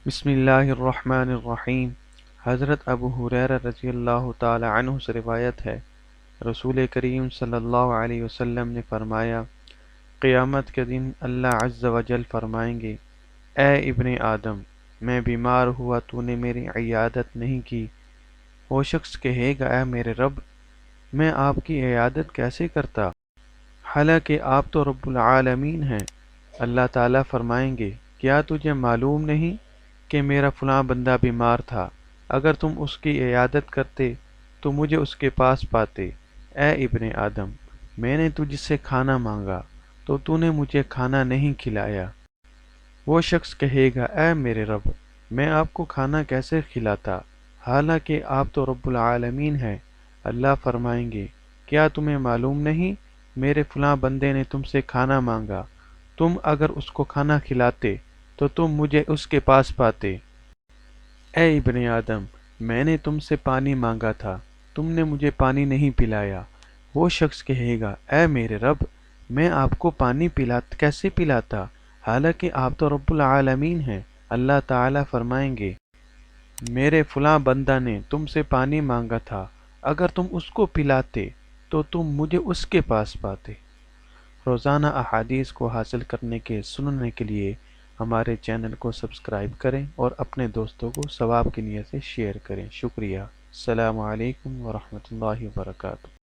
بسم اللہ الرحمن الرحیم۔ حضرت ابو ہریرہ رضی اللہ تعالی عنہ سے روایت ہے، رسول کریم صلی اللہ علیہ وسلم نے فرمایا، قیامت کے دن اللہ عز و جل فرمائیں گے، اے ابن آدم، میں بیمار ہوا تو نے میری عیادت نہیں کی۔ وہ شخص کہے گا، اے میرے رب، میں آپ کی عیادت کیسے کرتا، حالانکہ آپ تو رب العالمین ہیں۔ اللہ تعالیٰ فرمائیں گے، کیا تجھے معلوم نہیں کہ میرا فلاں بندہ بیمار تھا، اگر تم اس کی عیادت کرتے تو مجھے اس کے پاس پاتے۔ اے ابن آدم، میں نے تجھ سے کھانا مانگا تو تو نے مجھے کھانا نہیں کھلایا۔ وہ شخص کہے گا، اے میرے رب، میں آپ کو کھانا کیسے کھلاتا، حالانکہ آپ تو رب العالمین ہیں۔ اللہ فرمائیں گے، کیا تمہیں معلوم نہیں، میرے فلاں بندے نے تم سے کھانا مانگا، تم اگر اس کو کھانا کھلاتے تو تم مجھے اس کے پاس پاتے۔ اے ابن آدم، میں نے تم سے پانی مانگا تھا، تم نے مجھے پانی نہیں پلایا۔ وہ شخص کہے گا، اے میرے رب، میں آپ کو پانی کیسے پلاتا، حالانکہ آپ تو رب العالمین ہیں۔ اللہ تعالیٰ فرمائیں گے، میرے فلاں بندہ نے تم سے پانی مانگا تھا، اگر تم اس کو پلاتے تو تم مجھے اس کے پاس پاتے۔ روزانہ احادیث کو حاصل سننے کے لیے ہمارے چینل کو سبسکرائب کریں اور اپنے دوستوں کو ثواب کی نیت سے شیئر کریں۔ شکریہ۔ السلام علیکم ورحمۃ اللہ وبرکاتہ۔